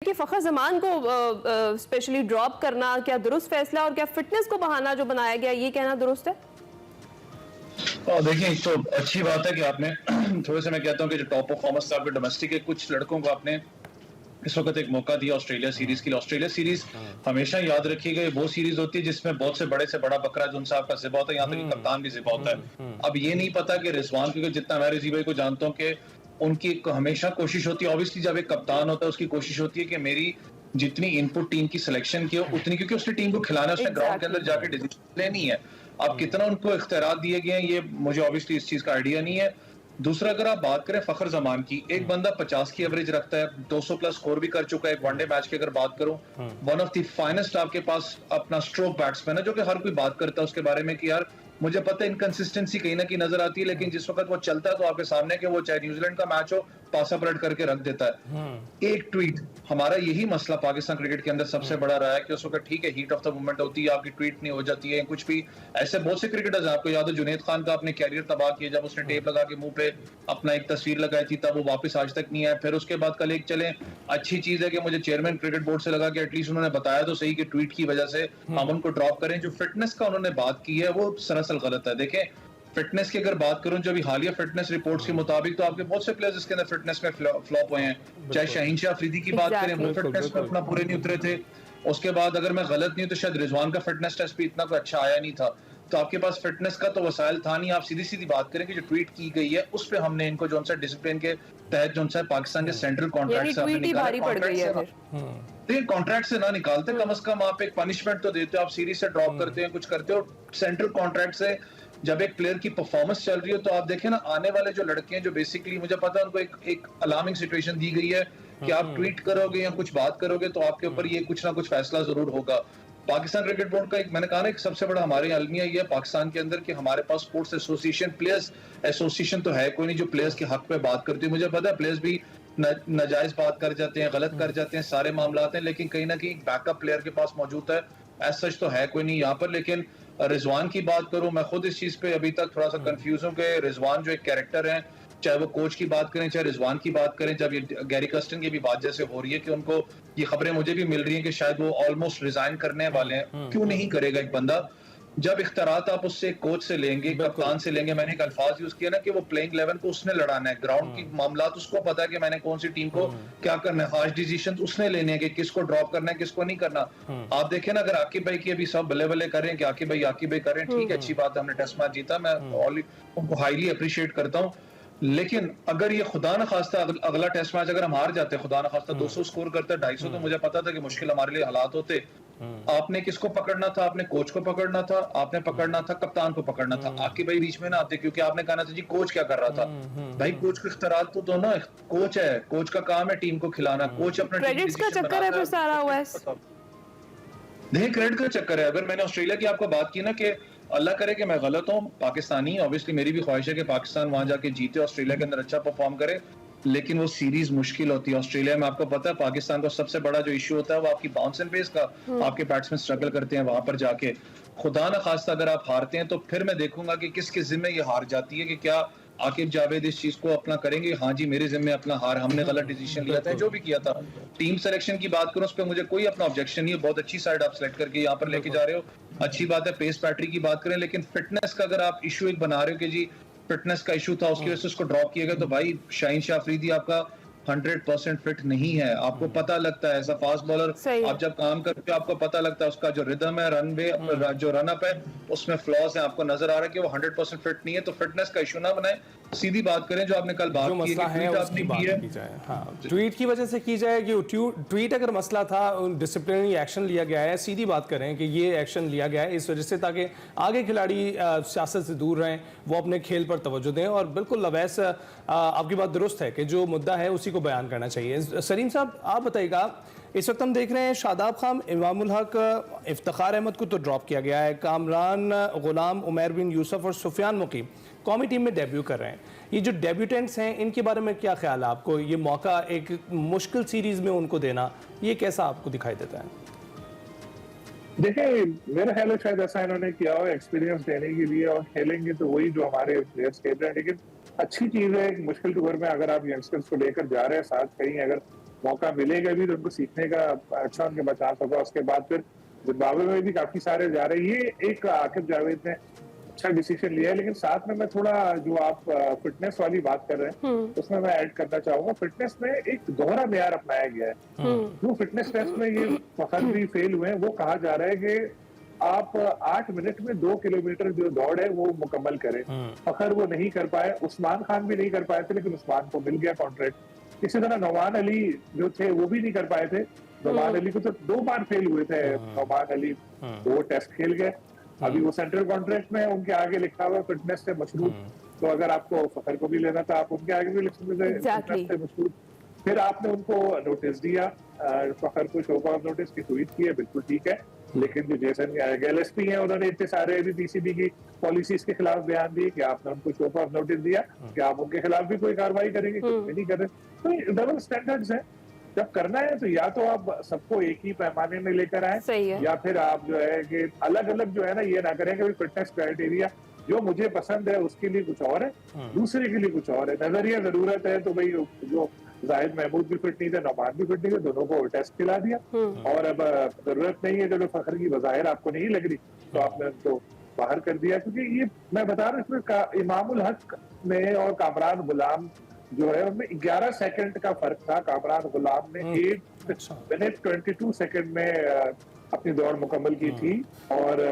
कि फ़खर ज़मान को specially drop करना क्या दुरुस्त फैसला और क्या फिटनेस को बहाना जो बनाया गया ये कहना दुरुस्त है? देखिए, एक तो अच्छी बात है कि आपने थोड़े से मैं कहता हूँ कि जो टॉप परफॉर्मर्स थे आपके डोमेस्टिक के कुछ लड़कों को आपने इस वक्त एक मौका दिया ऑस्ट्रेलिया सीरीज के लिए। ऑस्ट्रेलिया सीरीज हमेशा याद रखिएगा, ये वो सीरीज होती है जिसमें बहुत से बड़ा बकरा जो उनसे आपका जिबा होता है, यहाँ तक कि कप्तान भी जिबा होता है। अब ये नहीं पता कि रिजवान, क्योंकि जितना मैं रिजी भाई को जानता हूँ कि उनकी हमेशा कोशिश होती है, ऑब्वियसली जब एक कप्तान होता है उसकी कोशिश होती है कि मेरी जितनी इनपुट टीम की सिलेक्शन की हो उतनी, क्योंकि उसने टीम को खिलाना, उसने ग्राउंड के अंदर जाके डिसीजन लेनी है। अब कितना उनको इख्तियारात दिए गए हैं ये मुझे ऑब्वियसली इस चीज का आइडिया नहीं है। दूसरा, अगर आप बात करें फखर जमान की, एक बंदा 50 की एवरेज रखता है, 200 प्लस स्कोर भी कर चुका है एक वनडे मैच की अगर बात करूं, वन ऑफ द फाइनेस्ट आपके पास अपना स्ट्रोक बैट्समैन है, जो कि हर कोई बात करता है उसके बारे में कि यार मुझे पता है इनकंसिस्टेंसी कहीं ना कहीं नजर आती है, लेकिन जिस वक्त वो चलता है तो आपके सामने कि वो चाहे न्यूजीलैंड का मैच हो पासा पलट करके रख देता है। एक ट्वीट, हमारा यही मसला पाकिस्तान क्रिकेट के अंदर सबसे बड़ा रहा है कि उस वक्त ठीक है हीट ऑफ द मोमेंट होती है, आपकी ट्वीट नहीं हो जाती है कुछ भी। ऐसे बहुत से क्रिकेटर्स हैं, आपको याद हो जुनैद खान का अपने कैरियर तबाह किया जब उसने टेप लगा के मुंह पे अपना एक तस्वीर लगाई थी, तब वो वापस आज तक नहीं आया। फिर उसके बाद कल एक चले, अच्छी चीज है कि मुझे चेयरमैन क्रिकेट बोर्ड से लगा कि एटलीस्ट उन्होंने बताया तो सही कि ट्वीट की वजह से हम उनको ड्रॉप करें। जो फिटनेस का उन्होंने बात की है वो सरासर गलत है। देखें, फिटनेस की अगर बात करूं, जो अभी हालिया फिटनेस रिपोर्ट्स के मुताबिक तो आपके बहुत से प्लेयर्स इसके अंदर फिटनेस में फ्लॉप हुए हैं। चाहे शाहीन शाह अफरीदी की बात करें, वो फिटनेस में अपना पूरे नहीं उतरे थे। उसके बाद अगर मैं गलत नहीं हूं तो शायद रिजवान का फिटनेस टेस्ट भी इतना कोई अच्छा आया नहीं था। तो आपके पास फिटनेस का तो वसाइल था नहीं। आप सीधी सीधी बात करें कि जो ट्वीट की गई है उस पर हमने इनको जो सा डिसिप्लिन के तहत जो सा पाकिस्तान के सेंट्रल कॉन्ट्रैक्ट से आपने निकाला, कॉन्ट्रैक्ट से ना निकालते, कम से कम आप एक पनिशमेंट तो देते हो। आप सीरीज से ड्रॉप करते हैं, कुछ करते हो, सेंट्रल कॉन्ट्रैक्ट से जब एक प्लेयर की परफॉर्मेंस चल रही हो तो आप देखें ना, आने वाले जो लड़के हैं जो बेसिकली मुझे पता है उनको एक अलार्मिंग सिचुएशन दी गई है कि आप ट्वीट करोगे या कुछ बात करोगे तो आपके ऊपर ये कुछ ना कुछ फैसला जरूर होगा। पाकिस्तान क्रिकेट बोर्ड का एक, मैंने कहा ना, एक सबसे बड़ा हमारे अलमिया ये है पाकिस्तान के अंदर कि हमारे पास स्पोर्ट्स एसोसिएशन, प्लेयर्स एसोसिएशन तो है कोई नहीं जो प्लेयर्स के हक पे बात करती है। मुझे पता है प्लेयर्स भी नाजायज बात कर जाते हैं, गलत कर जाते हैं, सारे मामला हैं, लेकिन कहीं ना कहीं बैकअप प्लेयर के पास मौजूद है। एज सच तो है कोई नहीं यहाँ पर। लेकिन रिजवान की बात करूं, मैं खुद इस चीज पे अभी तक थोड़ा सा कंफ्यूज हूं कि रिजवान जो एक कैरेक्टर है, चाहे वो कोच की बात करें चाहे रिजवान की बात करें, जब ये गैरी कर्स्टन की भी बात जैसे हो रही है कि उनको ये खबरें मुझे भी मिल रही हैं कि शायद वो ऑलमोस्ट रिजाइन करने वाले हैं। क्यों नहीं करेगा एक बंदा जब इख्तियारात आप उससे कोच से लेंगे, कप्तान से लेंगे। मैंने एक अल्फाज यूज किया ना कि वो प्लेइंग 11 को उसने लड़ाना है, ग्राउंड की मामलात उसको पता है कि मैंने कौन सी टीम को क्या करना है, हार्श डिसीजन उसने लेने हैं कि किसको ड्रॉप करना है किसको नहीं करना। आप देखें ना, अगर आकिब भाई की अभी सब बल्ले बल्ले कर रहे हैं कि आकिब भाई कर रहे हैं, ठीक है, अच्छी बात है, हमने टेस्ट मैच जीता, मैं उनको हाईली अप्रिशिएट करता हूँ। लेकिन अगर ये खुदा न खास्ता अगला टेस्ट मैच अगर हम हार जाते, खुदा न खास्ता 200 स्कोर करते, 250, तो मुझे पता था कि मुश्किल हमारे लिए हालात होते। आपने किसको पकड़ना था? आपने कोच को पकड़ना था, आपने पकड़ना था कप्तान को पकड़ना था। आकिब भाई बीच में ना आते, क्योंकि आपने कहना था जी कोच क्या कर रहा था। भाई कोच को इख्तियारात तो दो ना, कोच है, कोच का काम है टीम को खिलाना, कोच अपना क्रेडिट्स का चक्कर है फिर सारा हुआ है। देखिए, क्रेडिट का चक्कर है। अगर मैंने ऑस्ट्रेलिया की आपको बात की ना कि अल्लाह करे कि मैं गलत हूँ, पाकिस्तानी ऑब्वियसली मेरी भी ख्वाहिश है कि पाकिस्तान वहां जाके जीते, ऑस्ट्रेलिया के अंदर अच्छा परफॉर्म करे, लेकिन वो सीरीज मुश्किल होती है। ऑस्ट्रेलिया में आपको पता है पाकिस्तान का सबसे बड़ा जो इशू होता है वो आपकी बाउंस एंड पेस का, आपके बैट्समैन स्ट्रगल करते हैं वहां पर जाके। खुदा ना खास्ता अगर आप हारते हैं तो फिर मैं देखूंगा कि किसके जिम्मे ये हार जाती है, कि क्या आकिब जावेद इस चीज को अपना करेंगे, हाँ जी मेरे जिम्मे अपना हार, हमने गलत डिसीजन लिया था, जो भी किया था। टीम सिलेक्शन की बात करूं उस पर मुझे कोई अपना ऑब्जेक्शन नहीं है, बहुत अच्छी साइड आप सिलेक्ट करके यहाँ पर लेके जा रहे हो, अच्छी बात है। पेस पैट्री की बात करें, लेकिन फिटनेस का अगर आप इशू एक बना रहे हो कि जी फिटनेस का इशू था उसकी वजह से उसको ड्रॉप किया गया, तो भाई शाहीन शाह अफरीदी आपका 100% फिट नहीं है, आपको पता लगता है। ऐसा फास्ट बॉलर आप जब काम करते हो आपको पता लगता है उसका जो रिदम है, रनवे जो रन अप है उसमें फ्लॉज है, आपको नजर आ रहा है कि वो 100% फिट नहीं है। तो फिटनेस का इशू ना बनाए, सीधी बात करें जो आपने कल बात की है कि आपने की है, हाँ, ट्वीट की वजह से की जाए कि ट्वीट अगर मसला था, डिसिप्लिनरी एक्शन लिया गया है, सीधी बात करें कि ये एक्शन लिया गया है इस वजह से ताकि आगे खिलाड़ी सियासत से दूर रहें, वो अपने खेल पर तवज्जो दें। और बिल्कुल अवैस आपकी बात दुरुस्त है कि जो मुद्दा है उसी को बयान करना चाहिए। सलीम साहब आप बताइएगा, इस वक्त हम देख रहे हैं शादाब खान, इमामुल हक, इफ्तिखार अहमद को तो ड्रॉप किया गया है, कामरान गुलाम, उमैर बिन यूसुफ और सुफियान मुकीम कौमी टीम में डेब्यू कर रहे हैं। ये जो डेब्यूटेंट्स हैं इनके बारे में क्या ख्याल है आपको? ये मौका एक मुश्किल सीरीज में उनको देना, ये कैसा आपको दिखाई देता है? देखिए, मेरा ख्याल है शायद ऐसा इन्होंने किया हो एक्सपीरियंस देने के लिए, और खेलेंगे तो वही जो हमारे प्लेयर्स खेल रहे हैं। लेकिन अच्छी चीज है, एक मुश्किल टूर में अगर आप यंगस्टर्स को लेकर जा रहे हैं साथ, कहीं अगर मौका मिलेगा भी तो उनको सीखने का अच्छा उनके बचाव होगा। उसके बाद फिर जिम्बाब्वे में भी काफी सारे जा रहे हैं। ये एक आकिब जावेद ने अच्छा डिसीजन लिया है, लेकिन साथ में मैं थोड़ा जो आप फिटनेस वाली बात कर रहे हैं उसमें मैं ऐड करना चाहूंगा, फिटनेस में एक दोहरा मेयार अपनाया गया है। जो फिटनेस टेस्ट में ये फखर भी फेल हुए हैं, वो कहा जा रहा है कि आप 8 मिनट में 2 किलोमीटर जो दौड़ है वो मुकम्मल करें। फखर वो नहीं कर पाए, उस्मान खान भी नहीं कर पाए थे, लेकिन उस्मान को मिल गया कॉन्ट्रैक्ट। इसी तरह नौमान अली जो थे वो भी नहीं कर पाए थे। नौमान अली को तो 2 बार फेल हुए थे नौमान अली, वो टेस्ट खेल गए। अभी वो सेंट्रल कॉन्ट्रैक्ट में उनके आगे लिखा हुआ फिटनेस से मशरूत, तो अगर आपको फखर को भी लेना था आप उनके आगे भी लिख सकते थे फिटनेस से मशरूत। फिर आपने उनको नोटिस दिया, फखर को शो कॉज नोटिस की ट्वीट की है, बिल्कुल ठीक है, लेकिन जो जेसन गिलेस्पी हैं उन्होंने इतने सारे भी पीसीबी की पॉलिसीज के खिलाफ बयान दिए कि आपने उनको शो कॉज नोटिस दिया कि आप उनके खिलाफ भी कोई कार्रवाई करेंगे, कुछ भी नहीं कर रहे। तो डबल स्टैंडर्ड्स है। जब करना है तो या तो आप सबको एक ही पैमाने में लेकर आए, या फिर आप जो है कि अलग अलग जो है ना ये ना करें कि फिटनेस क्राइटेरिया जो मुझे पसंद है उसके लिए कुछ और है, दूसरे के लिए कुछ और है। नजरिया जरूरत है तो भाई जो जाहिद महमूद भी फिट नहीं थे, नौमान भी फिट नहीं थे, दोनों को टेस्ट खिला दिया। और अब जरूरत नहीं है, जब फखर की वजाहिर आपको नहीं लग रही तो आपने उनको बाहर कर दिया। क्योंकि ये मैं बता रहा हूँ इसमें इमामुल हक में और कामरान गुलाम जो है उनमें 11 सेकंड का फर्क था। कामरान गुलाम ने 1 मिनट 22 सेकंड में अपनी दौड़ मुकम्मल की थी और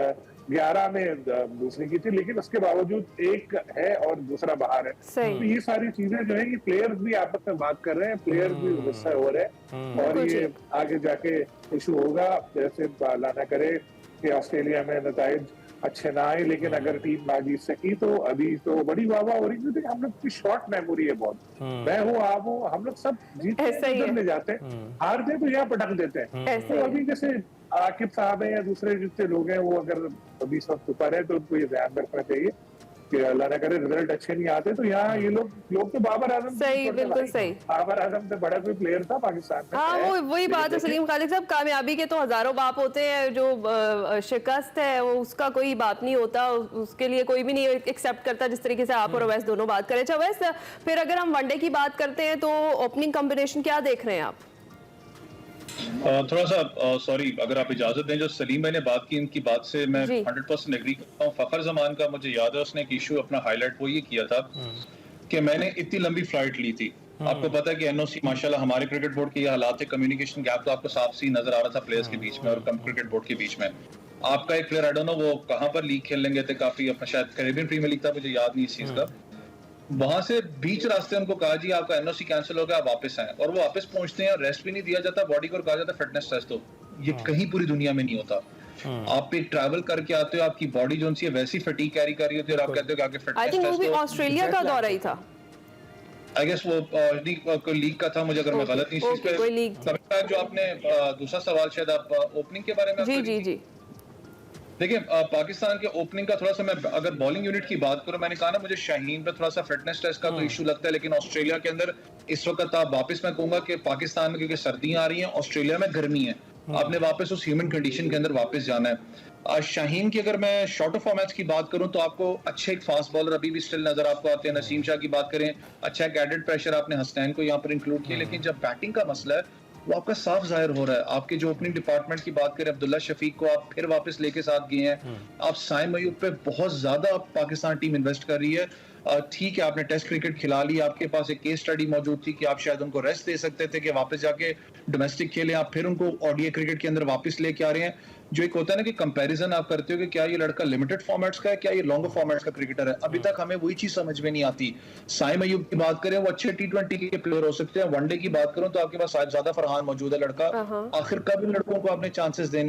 11 में दूसरी की थी, लेकिन उसके बावजूद एक है और दूसरा बाहर है। तो ये सारी चीजें जो है, ये प्लेयर्स भी आपस में बात कर रहे हैं, प्लेयर्स भी गुस्सा हो रहे हैं और ये आगे जाके इशू होगा। जैसे अल्लाह ना करे कि ऑस्ट्रेलिया में नताइज अच्छे ना आए, लेकिन अगर टीम ना जीत सकी तो अभी तो बड़ी वाह हो रही है। हम लोग की शॉर्ट मेमोरी है बहुत, मैं हूँ आप हूँ, हम लोग सब जीतते ले जाते हैं, हारते तो यहाँ पटक देते हैं। तो अभी जैसे आकिब साहब है या दूसरे जितने लोग हैं वो अगर अभी इस वक्त ऊपर है तो उनको ये ध्यान रखना चाहिए कि अल्लाह ना करे रिजल्ट अच्छे नहीं आते तो यहाँ ये लोग तो बाबर आजम सही, बिल्कुल सही, बाबर आजम से बड़ा कोई प्लेयर था पाकिस्तान में। हाँ, वो वही बात है सलीम खालिद साहब, कामयाबी के तो हजारों बाप होते हैं, जो शिकस्त है वो उसका कोई बाप नहीं होता, उसके लिए कोई भी नहीं एक्सेप्ट करता, जिस तरीके से आप और अवैस दोनों बात करें। अच्छा अवैस, फिर अगर हम वनडे की बात करते हैं तो ओपनिंग कॉम्बिनेशन क्या देख रहे हैं आप? थोड़ा सा सॉरी, अगर आप इजाजत दें, जो सलीम भाई ने बात की इनकी बात से मैं 100% एग्री करता हूँ। फखर जमान का मुझे याद है उसने एक इशू अपना हाईलाइट वो ये किया था कि मैंने इतनी लंबी फ्लाइट ली थी। आपको पता है कि एनओसी माशाल्लाह हमारे क्रिकेट बोर्ड के ये हालात है, कम्युनिकेशन गैप तो आपको साफ सी नजर आ रहा था प्लेयर्स के बीच में और क्रिकेट बोर्ड के बीच में। आपका एक प्लेयर आई डोंट नो वो कहाँ पर लीग खेलने गए थे, काफी अपना शायद कैरेबियन प्रीमियर लीग था, मुझे याद नहीं इस चीज का। वहां से बीच रास्ते उनको कहा जी आपका एनओसी कैंसिल हो गया, आप वापस आए, और वो वापस पहुंचते हैं, रेस्ट भी नहीं दिया जाता बॉडी को, कहा जाता फिटनेस टेस्ट हो। ये कहीं पूरी दुनिया में नहीं होता। आप एक ट्रैवल करके आते हो, आपकी बॉडी जो सी है वैसी फटीग कैरी कर रही होती है और आप कहते हो कि आगे फिटनेस टेस्ट हो। आई थिंक वो भी ऑस्ट्रेलिया का दौरा ही था, आई गेस वो कोई लीग का था, मुझे अगर मैं गलत नहीं इस चीज पे। जो आपने दूसरा सवाल शायद आप ओपनिंग के बारे में, जी देखिए पाकिस्तान के ओपनिंग का थोड़ा सा मैं अगर बॉलिंग यूनिट की बात करूं, मैंने कहा ना मुझे शाहीन पे थोड़ा सा फिटनेस टेस्ट का तो इशू लगता है, लेकिन ऑस्ट्रेलिया के अंदर इस वक्त आप वापस मैं कहूंगा कि पाकिस्तान में क्योंकि सर्दियां आ रही हैं, ऑस्ट्रेलिया में गर्मी है, आपने वापस उस ह्यूमन कंडीशन के अंदर वापस जाना है। शाहीन की अगर मैं शॉर्टर फॉर्मेट्स की बात करूं तो आपको अच्छे एक फास्ट बॉलर अभी भी स्टिल नजर आपको आते हैं। नसीम शाह की बात करें, अच्छा एक एडेड प्रेशर आपने हसनैन को यहाँ पर इंक्लूड किया, लेकिन जब बैटिंग का मसला है वो आपका साफ जाहिर हो रहा है। आपके जो ओपनिंग डिपार्टमेंट की बात करें, अब्दुल्ला शफीक को आप फिर वापस लेके साथ गए हैं, आप साइम अयूब पे बहुत ज्यादा पाकिस्तान टीम इन्वेस्ट कर रही है। ठीक है आपने टेस्ट क्रिकेट खिला ली, आपके पास एक केस स्टडी मौजूद थी कि आप शायद उनको रेस्ट दे सकते थे कि वापस जाके डोमेस्टिक खेलें, आप फिर उनको ओडीआई क्रिकेट के अंदर वापस लेके आ रहे हैं। जो एक होता है ना कि कंपैरिजन आप करते हो कि क्या ये लड़का लिमिटेड फॉर्मेट्स का है, क्या ये लॉन्गर फॉर्मेट्स का क्रिकेटर है, अभी तक हमें वही चीज समझ में नहीं आती। साइम अयूब की बात करें वो अच्छे T20 के प्लेयर हो सकते हैं, वनडे की बात करूं तो आपके पास साहिबजादा फरहान मौजूद है लड़का, आखिर कब इन लड़कों को आपने चांसेस देने